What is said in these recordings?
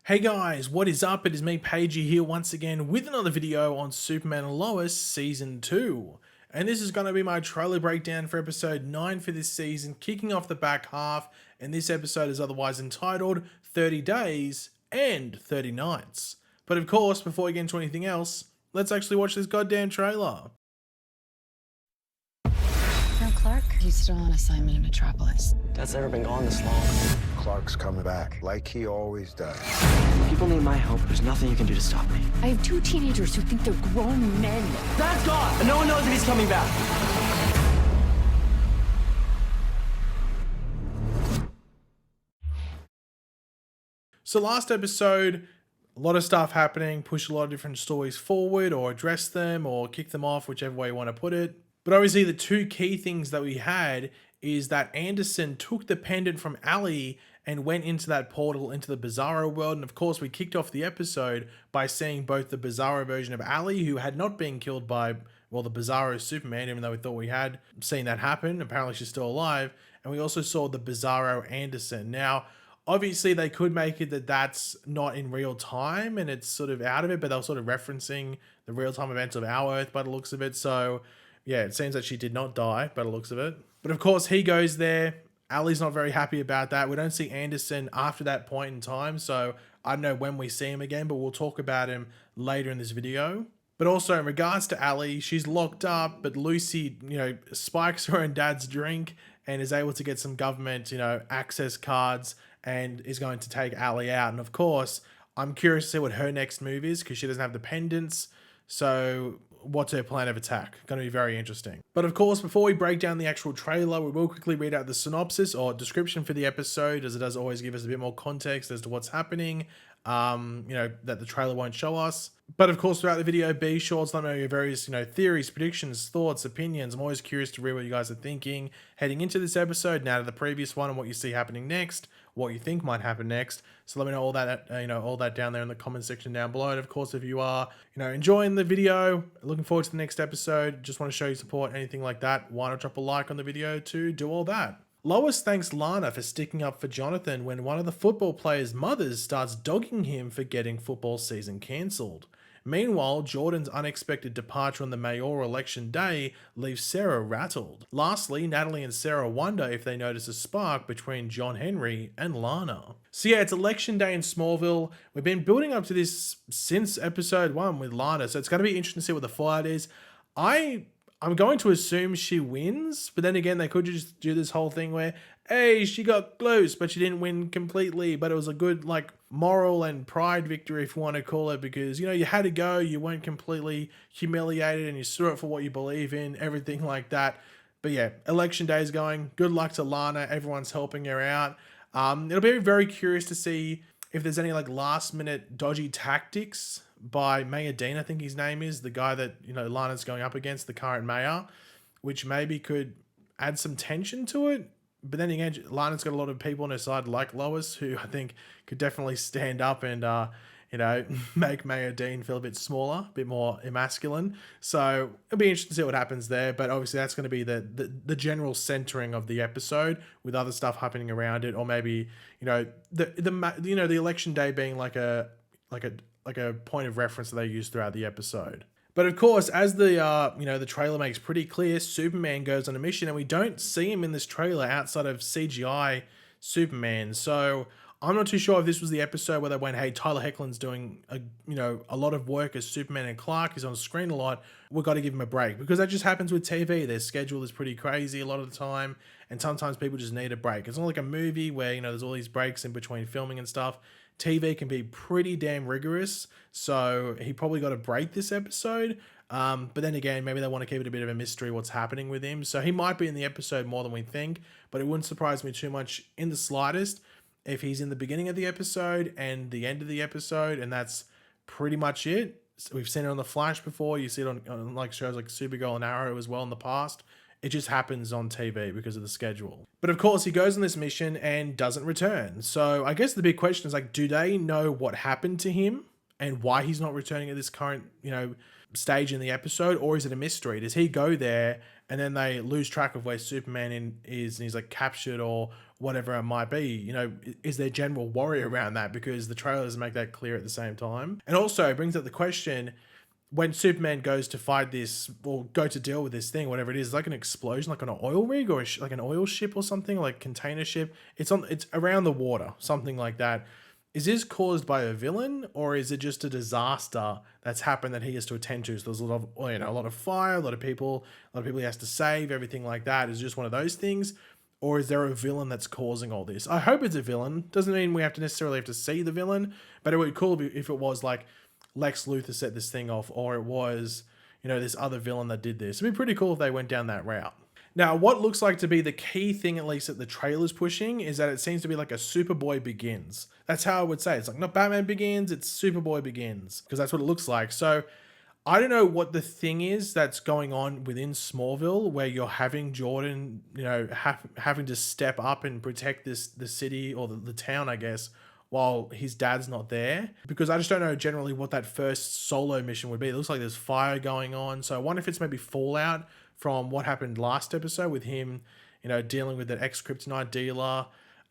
Hey guys, what is up? It is me, Pagey, here once again with another video on Superman and Lois Season 2. And this is going to be my trailer breakdown for episode 9 for this season, kicking off the back half. And this episode is otherwise entitled 30 Days and 30 Nights. But of course, before we get into anything else, let's actually watch this goddamn trailer. No, Clark? He's still on assignment in Metropolis. Dad's never been gone this long. Clark's coming back, like he always does. People need my help. There's nothing you can do to stop me. I have two teenagers who think they're grown men. Dad's gone, and no one knows if he's coming back. So last episode, a lot of stuff happening, pushed a lot of different stories forward or addressed them or kicked them off, whichever way you want to put it. But obviously the two key things that we had is that Anderson took the pendant from Ali and went into that portal into the Bizarro world. And of course, we kicked off the episode by seeing both the Bizarro version of Ali, who had not been killed by, well, the Bizarro Superman, even though we thought we had seen that happen. Apparently she's still alive. And we also saw the Bizarro Anderson. Now, obviously they could make it that that's not in real time and it's sort of out of it, but they were sort of referencing the real time events of our Earth by the looks of it. So yeah, it seems that she did not die by the looks of it. But of course, he goes there. Ali's not very happy about that. We don't see Anderson after that point in time. So I don't know when we see him again, but we'll talk about him later in this video. But also in regards to Ali, she's locked up, but Lucy, spikes her and dad's drink and is able to get some government, access cards and is going to take Ali out. And of course, I'm curious to see what her next move is because she doesn't have the pendants. So what's her plan of attack? Going to be very interesting. But of course, before we break down the actual trailer, we will quickly read out the synopsis or description for the episode, as it does always give us a bit more context as to what's happening, that the trailer won't show us. But of course, throughout the video, be sure to let me know your various, theories, predictions, thoughts, opinions. I'm always curious to read what you guys are thinking heading into this episode, now to the previous one, and what you see happening next, what you think might happen next. So let me know all that, all that down there in the comment section down below. And of course, if you are, enjoying the video, looking forward to the next episode, just want to show you support, anything like that, why not drop a like on the video to do all that. Lois thanks Lana for sticking up for Jonathan when one of the football players' mothers starts dogging him for getting football season cancelled. Meanwhile, Jordan's unexpected departure on the mayoral election day leaves Sarah rattled. Lastly, Natalie and Sarah wonder if they notice a spark between John Henry and Lana. So yeah, it's election day in Smallville. We've been building up to this since episode 1 with Lana, so it's going to be interesting to see what the fallout is. I'm going to assume she wins, but then again, they could just do this whole thing where, hey, she got close, but she didn't win completely, but it was a good, moral and pride victory, if you want to call it, because, you had to go, you weren't completely humiliated, and you stood up for what you believe in, everything like that. But yeah, election day is going. Good luck to Lana. Everyone's helping her out. It'll be very curious to see if there's any, last-minute dodgy tactics by Mayor Dean, I think his name is, the guy that, Lana's going up against, the current mayor, which maybe could add some tension to it. But then again, Lana's got a lot of people on her side like Lois, who I think could definitely stand up and, make Mayor Dean feel a bit smaller, a bit more emasculine. So it'll be interesting to see what happens there. But obviously that's going to be the general centering of the episode with other stuff happening around it. Or maybe, the election day being like a point of reference that they use throughout the episode. But of course, as the trailer makes pretty clear, Superman goes on a mission, and we don't see him in this trailer outside of CGI Superman. So I'm not too sure if this was the episode where they went, hey, Tyler Hoechlin's doing a lot of work as Superman and Clark. He's on screen a lot. We've got to give him a break, because that just happens with TV. Their schedule is pretty crazy a lot of the time, and sometimes people just need a break. It's not like a movie where, there's all these breaks in between filming and stuff. TV can be pretty damn rigorous, so he probably got a break this episode. But then again, maybe they want to keep it a bit of a mystery what's happening with him. So he might be in the episode more than we think, but it wouldn't surprise me too much in the slightest if he's in the beginning of the episode and the end of the episode, and that's pretty much it. So we've seen it on The Flash before. You see it on shows like Supergirl and Arrow as well in the past. It just happens on TV because of the schedule. But of course, he goes on this mission and doesn't return. So I guess the big question is, do they know what happened to him and why he's not returning at this current, stage in the episode, or is it a mystery? Does he go there and then they lose track of where Superman is and he's like captured or whatever it might be? You know, is there general worry around that? Because the trailer doesn't make that clear at the same time. And also it brings up the question, when Superman goes to fight this or go to deal with this thing, whatever it is, like an explosion, like on an oil rig or like an oil ship or something, like container ship. It's around the water, something like that. Is this caused by a villain, or is it just a disaster that's happened that he has to attend to? So there's a lot of, a lot of fire, a lot of people he has to save, everything like that. Is it just one of those things, or is there a villain that's causing all this? I hope it's a villain. Doesn't mean we necessarily have to see the villain, but it would be cool if it was like Lex Luthor set this thing off, or it was, this other villain that did this. It'd be pretty cool if they went down that route. Now, what looks like to be the key thing, at least that the trailer's pushing, is that it seems to be like a Superboy Begins. That's how I would say it. It's like not Batman Begins, it's Superboy Begins, because that's what it looks like. So I don't know what the thing is that's going on within Smallville, where you're having Jordan, having to step up and protect the city or the town, I guess, while his dad's not there. Because I just don't know generally what that first solo mission would be. It looks like there's fire going on. So I wonder if it's maybe fallout from what happened last episode with him, dealing with that ex-kryptonite dealer.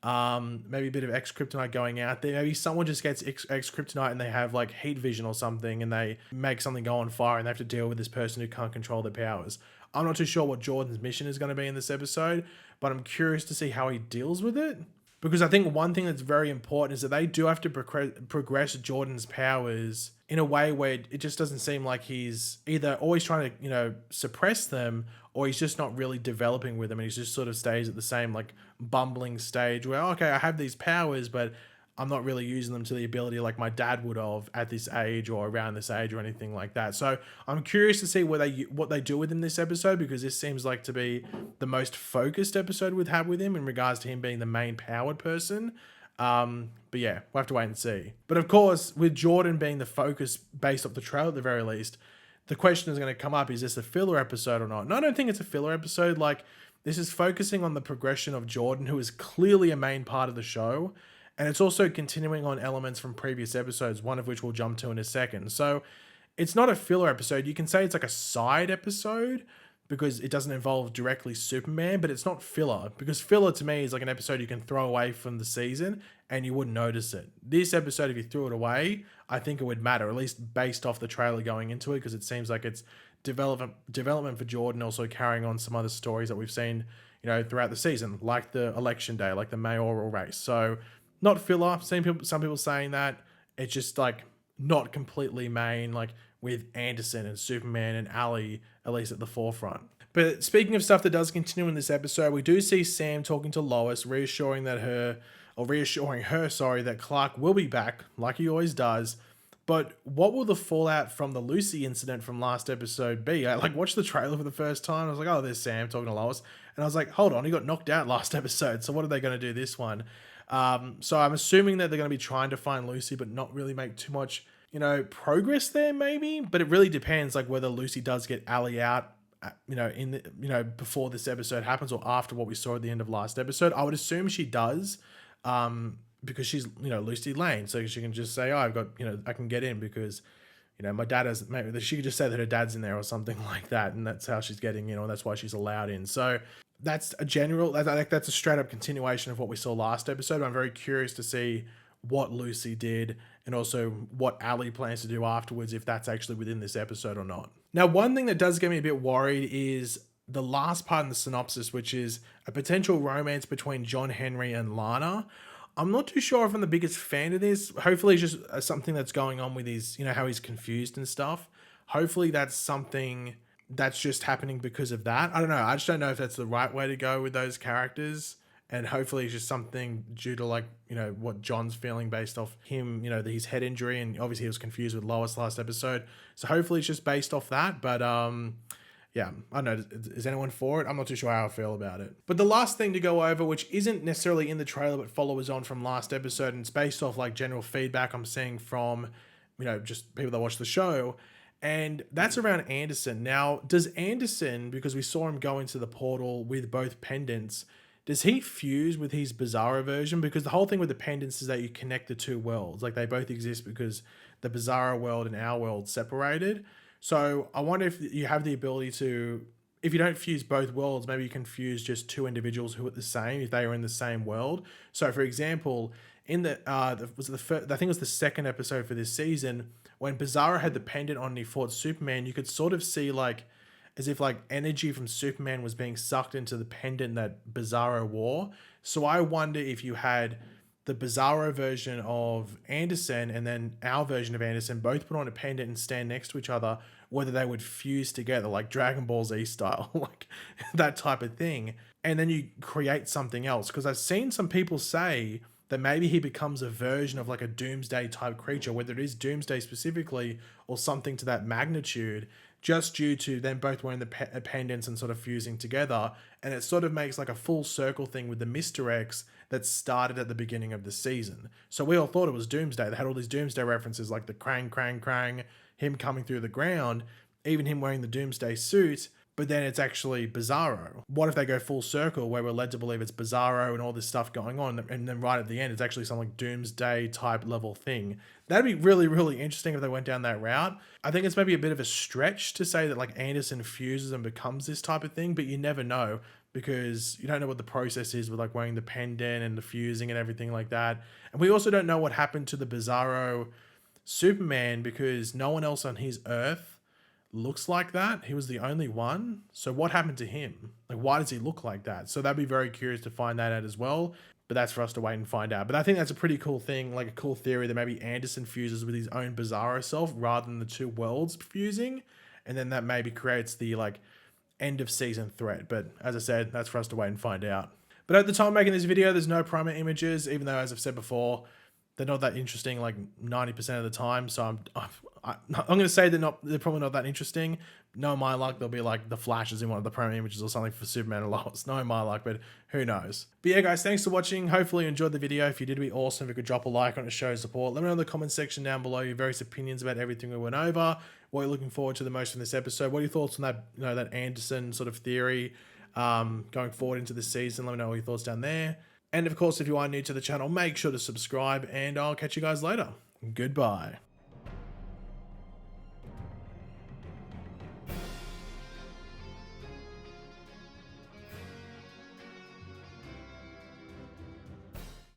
Maybe a bit of ex-kryptonite going out there. Maybe someone just gets ex-kryptonite and they have like heat vision or something and they make something go on fire and they have to deal with this person who can't control their powers. I'm not too sure what Jordan's mission is going to be in this episode, but I'm curious to see how he deals with it. Because I think one thing that's very important is that they do have to progress Jordan's powers in a way where it just doesn't seem like he's either always trying to, suppress them, or he's just not really developing with them and he just sort of stays at the same like bumbling stage where, okay, I have these powers, but I'm not really using them to the ability like my dad would have at this age or around this age or anything like that. So I'm curious to see what they do with him this episode, because this seems like to be the most focused episode we've had with him in regards to him being the main powered person. But yeah, we'll have to wait and see. But of course, with Jordan being the focus based off the trailer at the very least, the question is going to come up, is this a filler episode or not? And I don't think it's a filler episode. Like, this is focusing on the progression of Jordan, who is clearly a main part of the show. And it's also continuing on elements from previous episodes, one of which we'll jump to in a second. So it's not a filler episode. You can say it's like a side episode because it doesn't involve directly Superman, but it's not filler, because filler to me is like an episode you can throw away from the season and you wouldn't notice it. This episode, if you threw it away, I think it would matter, at least based off the trailer going into it, because it seems like it's development for Jordan, also carrying on some other stories that we've seen, throughout the season, like the election day, like the mayoral race. So not filler. Some people saying that it's just like not completely main, like with Anderson and Superman and Ali at least at the forefront. But speaking of stuff that does continue in this episode, we do see Sam talking to Lois, reassuring her that Clark will be back like he always does. But what will the fallout from the Lucy incident from last episode be? I watched the trailer for the first time. I was like, oh, there's Sam talking to Lois. And I was like, hold on, he got knocked out last episode. So what are they going to do this one? So I'm assuming that they're going to be trying to find Lucy, but not really make too much, progress there maybe. But it really depends, like whether Lucy does get Ali out, before this episode happens or after what we saw at the end of last episode. I would assume she does, because she's, Lucy Lane. So she can just say, oh, I've got, I can get in because, my dad has, maybe she could just say that her dad's in there or something like that. And that's how she's getting in, or that's why she's allowed in. So that's a straight up continuation of what we saw last episode. I'm very curious to see what Lucy did and also what Ali plans to do afterwards, if that's actually within this episode or not. Now, one thing that does get me a bit worried is the last part in the synopsis, which is a potential romance between John Henry and Lana. I'm not too sure if I'm the biggest fan of this. Hopefully it's just something that's going on with his, how he's confused and stuff. Hopefully that's something that's just happening because of that. I don't know. I just don't know if that's the right way to go with those characters. And hopefully it's just something due to what John's feeling based off him, his head injury. And obviously he was confused with Lois last episode. So hopefully it's just based off that. But yeah, I don't know. Is anyone for it? I'm not too sure how I feel about it. But the last thing to go over, which isn't necessarily in the trailer, but follows on from last episode, and it's based off general feedback I'm seeing from, just people that watch the show. And that's around Anderson. Now, does Anderson, because we saw him go into the portal with both pendants, does he fuse with his Bizarro version? Because the whole thing with the pendants is that you connect the two worlds. They both exist because the Bizarro world and our world separated. So I wonder if you have the ability to, if you don't fuse both worlds, maybe you can fuse just two individuals who are the same if they are in the same world. So for example, in was the first, I think it was the second episode for this season, when Bizarro had the pendant on and he fought Superman, you could sort of see like as if like energy from Superman was being sucked into the pendant that Bizarro wore. So I wonder if you had the Bizarro version of Anderson and then our version of Anderson both put on a pendant and stand next to each other, whether they would fuse together like Dragon Ball Z style, like that type of thing. And then you create something else. Because I've seen some people say that maybe he becomes a version of like a Doomsday type creature, whether it is Doomsday specifically or something to that magnitude, just due to them both wearing the pendants and sort of fusing together. And it sort of makes like a full circle thing with the Mr. X that started at the beginning of the season. So we all thought it was Doomsday. They had all these Doomsday references like the crang, crang, crang, him coming through the ground, even him wearing the Doomsday suit. But then it's actually Bizarro. What if they go full circle where we're led to believe it's Bizarro and all this stuff going on, and then right at the end it's actually some like Doomsday type level thing? That'd be really, really interesting if they went down that route. I think it's maybe a bit of a stretch to say that like Anderson fuses and becomes this type of thing, but you never know because you don't know what the process is with like wearing the pendant and the fusing and everything like that. And we also don't know what happened to the Bizarro Superman because no one else on his Earth looks like that. He was the only one. So what happened to him? Like, why does he look like that? So that'd be very curious to find that out as well. But that's for us to wait and find out. But I think that's a pretty cool thing, like a cool theory that maybe Anderson fuses with his own Bizarro self rather than the two worlds fusing. And then that maybe creates the like end of season threat. But as I said, that's for us to wait and find out. But at the time of making this video, there's no primer images, even though, as I've said before, they're not that interesting like 90% of the time. So I'm going to say they're probably not that interesting. No, my luck, they'll be like the flashes in one of the promo images or something for Superman or Lois. No, my luck, but who knows. But yeah, guys, thanks for watching. Hopefully you enjoyed the video. If you did, it'd be awesome if you could drop a like on it to show support. Let me know in the comment section down below your various opinions about everything we went over. What you're looking forward to the most from this episode. What are your thoughts on that, that Anderson sort of theory going forward into the season? Let me know all your thoughts down there. And of course, if you are new to the channel, make sure to subscribe and I'll catch you guys later. Goodbye.